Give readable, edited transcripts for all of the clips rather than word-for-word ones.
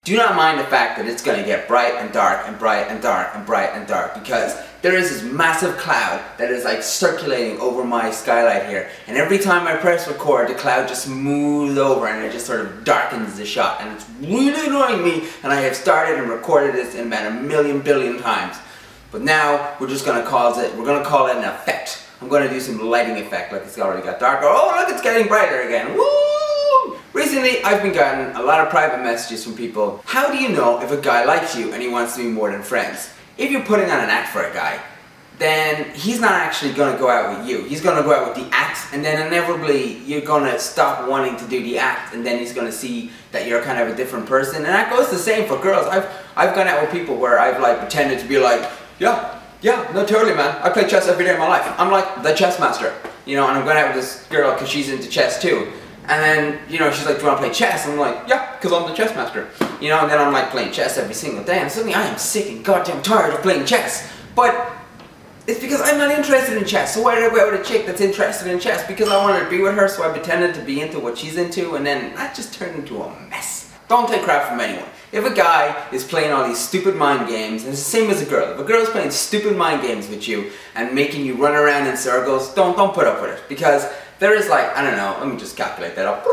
do not mind the fact that it's going to get bright and dark and bright and dark and bright and dark, because there is this massive cloud that is like circulating over my skylight here, and every time I press record the cloud just moves over and it just sort of darkens the shot, and it's really annoying me, and I have started and recorded this in about 1,000,000 billion times. But now we're just going to call it an effect. I'm going to do some lighting effect, like it's already got darker. Oh look, it's getting brighter again. Woo! Recently, I've been getting a lot of private messages from people. How do you know if a guy likes you and he wants to be more than friends? If you're putting on an act for a guy, then he's not actually going to go out with you. He's going to go out with the act, and then inevitably you're going to stop wanting to do the act, and then he's going to see that you're kind of a different person. And that goes the same for girls. I've gone out with people where I've like pretended to be like, yeah, no, totally, man. I play chess every day of my life. I'm like the chess master, you know, and I'm going out with this girl because she's into chess too. And then, you know, she's like, do you want to play chess? And I'm like, yeah, because I'm the chess master. You know, and then I'm like playing chess every single day, and suddenly I am sick and goddamn tired of playing chess. But it's because I'm not interested in chess. So why did I go out with a chick that's interested in chess? Because I wanted to be with her, so I pretended to be into what she's into, and then that just turned into a mess. Don't take crap from anyone. If a guy is playing all these stupid mind games, and it's the same as a girl, if a girl's playing stupid mind games with you and making you run around in circles, don't put up with it. Because there is like, I don't know, let me just calculate that up.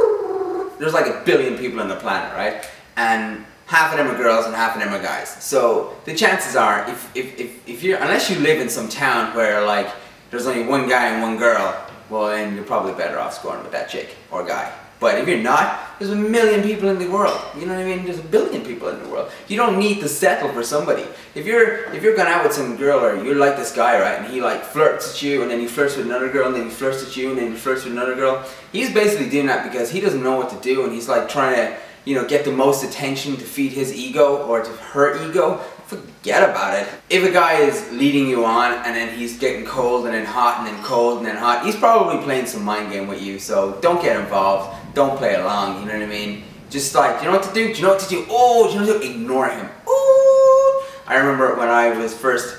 There's like 1 billion people on the planet, right? And half of them are girls and half of them are guys. So the chances are, if you're, unless you live in some town where like there's only one guy and one girl, well then you're probably better off scoring with that chick or guy. But if you're not, there's 1 million people in the world. You know what I mean? There's 1 billion people in the world. You don't need to settle for somebody. If you're going out with some girl, or you like this guy, right, and he like flirts at you, and then he flirts with another girl, and then he flirts at you, and then he flirts with another girl, he's basically doing that because he doesn't know what to do, and he's like trying to, you know, get the most attention to feed his ego or to her ego. Forget about it. If a guy is leading you on and then he's getting cold and then hot and then cold and then hot, he's probably playing some mind game with you, so don't get involved. Don't play along, you know what I mean? Just like, do you know what to do? Do you know what to do? Oh, do you know what to do? Ignore him. Ooh. I remember when I was first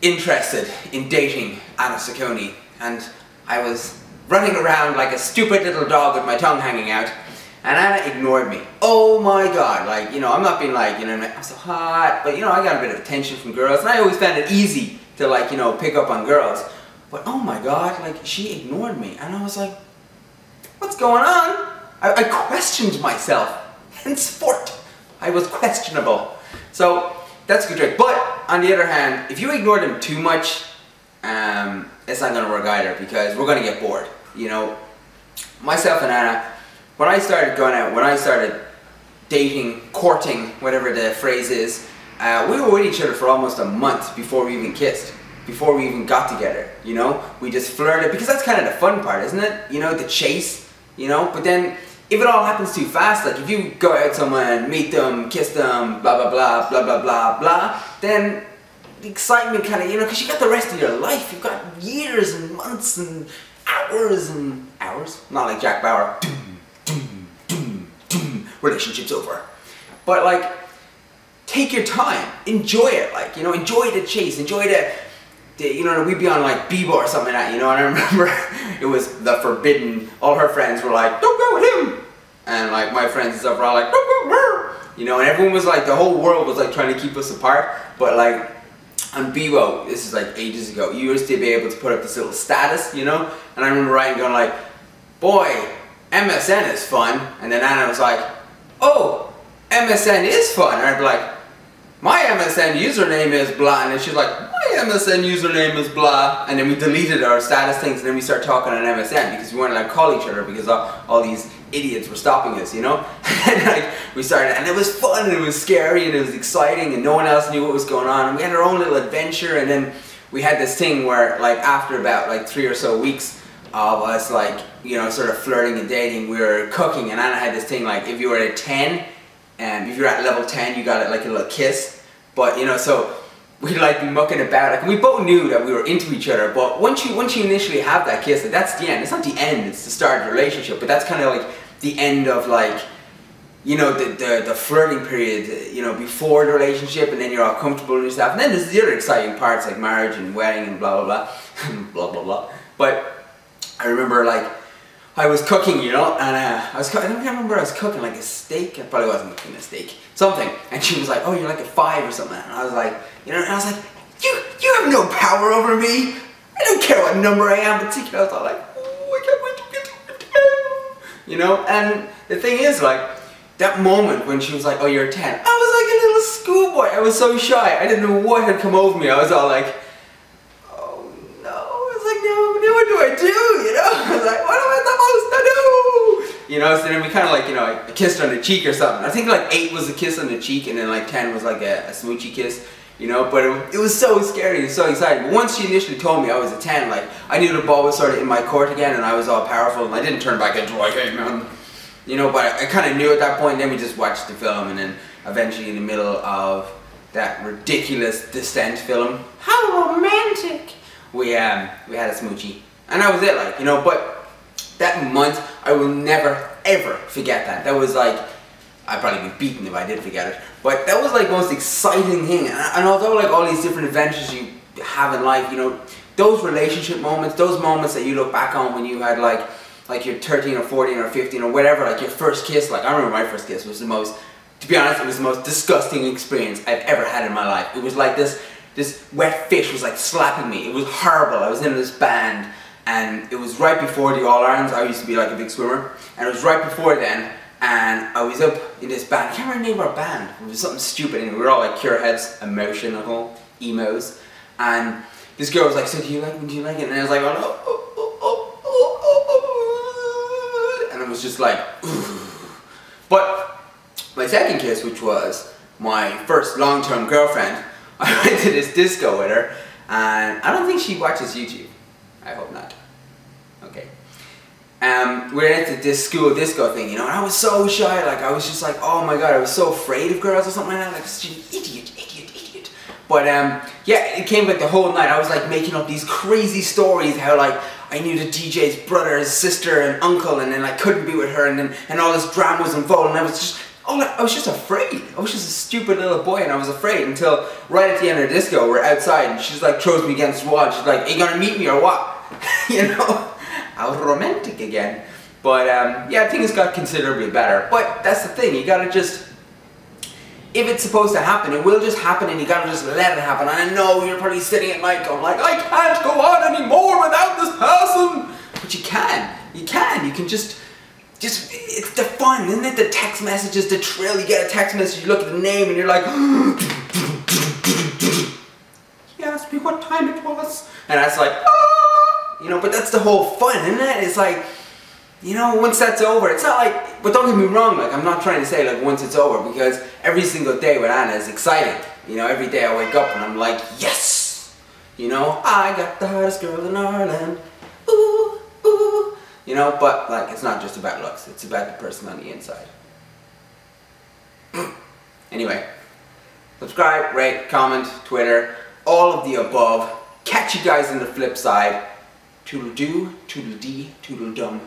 interested in dating Anna Sacconi, and I was running around like a stupid little dog with my tongue hanging out, and Anna ignored me. Oh my god, like, you know, I'm not being like, you know, I'm so hot, but you know, I got a bit of attention from girls, and I always found it easy to like, you know, pick up on girls. But oh my god, like, she ignored me, and I was like, what's going on? I questioned myself. Henceforth, I was questionable. So, that's a good trick. But, on the other hand, if you ignore them too much, it's not going to work either, because we're going to get bored. You know, myself and Anna, when I started going out, when I started dating, courting, whatever the phrase is, we were with each other for almost a month before we even kissed. Before we even got together, you know? We just flirted, because that's kind of the fun part, isn't it? You know, the chase, you know? But then, if it all happens too fast, like if you go out with someone, meet them, kiss them, blah blah blah, blah blah blah blah, then the excitement kind of, you know, because you got the rest of your life, you've got years and months and hours, not like Jack Bauer, relationship's over. But like, take your time, enjoy it, like, you know, enjoy the chase, enjoy the you know, we'd be on like Bebo or something like that, you know, and I remember it was the forbidden, all her friends were like, don't go with him, and like my friends and stuff were all like, don't go with her, you know, and everyone was like, the whole world was like trying to keep us apart. But like, on Bebo, this is like ages ago, you used to be able to put up this little status, you know, and I remember writing going like, boy, MSN is fun, and then Anna was like, oh, MSN is fun, and I'd be like, my MSN username is blah, and then she's like, my MSN username is blah, and then we deleted our status things, and then we started talking on MSN because we weren't allowed to call each other because all these idiots were stopping us, you know? And like, we started, and it was fun, and it was scary, and it was exciting, and no one else knew what was going on, and we had our own little adventure. And then we had this thing where, like, after about like 3 or so weeks of us, like, you know, sort of flirting and dating, we were cooking, and Anna had this thing, like, if you were at 10, and if you're at level 10, you got like a little kiss. But, you know, so we'd like be mucking about, like, and we both knew that we were into each other. But once you initially have that kiss, like, that's the end. It's not the end, it's the start of the relationship. But that's kind of like the end of, like, you know, the flirting period, you know, before the relationship, and then you're all comfortable with yourself. And then there's the other exciting parts like marriage and wedding and blah blah blah, blah blah blah. But I remember, like, I was cooking, you know, and I don't remember, I was cooking like a steak. I probably wasn't cooking a steak, something. And she was like, oh, you're like a 5 or something. And I was like, you know, and I was like, you have no power over me. I don't care what number I am. But I was all like, oh, I can't wait to get to 10. You know, and the thing is, like, that moment when she was like, oh, you're a 10. I was like a little schoolboy. I was so shy. I didn't know what had come over me. I was all like, oh no. I was like, no, what do I do? You know, I was like, what am I supposed to do? You know, so then we kind of like, you know, I kissed her on the cheek or something. I think like 8 was a kiss on the cheek, and then like 10 was like a smoochy kiss. You know, but it was so scary and so exciting. But once she initially told me I was a 10, like, I knew the ball was sort of in my court again, and I was all powerful, and I didn't turn back into like, hey man. You know, but I kind of knew at that point. Then we just watched the film, and then eventually in the middle of that ridiculous Descent film, how romantic, we had a smoochie, and that was it, like, you know. But that month, I will never ever forget that. That was like, I'd probably be beaten if I did forget it. But that was like the most exciting thing. And although like all these different adventures you have in life, you know, those relationship moments, those moments that you look back on when you had like you're 13 or 14 or 15 or whatever, like your first kiss. Like, I remember my first kiss was the most, to be honest, it was the most disgusting experience I've ever had in my life. It was like this wet fish was like slapping me. It was horrible. I was in this band, and it was right before the All-Irelands. I used to be like a big swimmer, and it was right before then. And I was up in this band. I can't remember the name of our band. It was something stupid. And we were all like cure heads, emotional emos. And this girl was like, so do you like me? Do you like it? And I was like, oh, and it was just like, but my second kiss, which was my first long-term girlfriend, I went to this disco with her. And I don't think she watches YouTube. I hope not. Okay. We were at this school disco thing, you know, and I was so shy. Like, I was just like, oh my god, I was so afraid of girls or something like that. Like, she's an idiot. But yeah, it came like the whole night. I was like making up these crazy stories how like I knew the DJ's brother, his sister, and uncle, and then I couldn't be with her, and all this drama was involved, and I was just afraid. I was just a stupid little boy, and I was afraid until right at the end of the disco, we're outside, and she's like throws me against the wall. And she's like, "Are you gonna meet me or what?" You know. I was romantic again. But yeah, things got considerably better. But that's the thing, you gotta just, if it's supposed to happen, it will just happen, and you gotta just let it happen. And I know you're probably sitting at night going like, I can't go on anymore without this person. But you can. You can just, it's the fun, isn't it? The text messages, the thrill. You get a text message, you look at the name, and you're like, he asked me what time it was. And that's like, you know, but that's the whole fun, isn't it? It's like, you know, once that's over, it's not like, but don't get me wrong, like, I'm not trying to say, like, once it's over, because every single day with Anna is exciting. You know, every day I wake up and I'm like, yes! You know, I got the hottest girl in Ireland. Ooh, ooh. You know, but, like, it's not just about looks, it's about the person on the inside. Anyway, subscribe, rate, comment, Twitter, all of the above. Catch you guys on the flip side. Toodle-doo, toodle-dee, toodle-dum.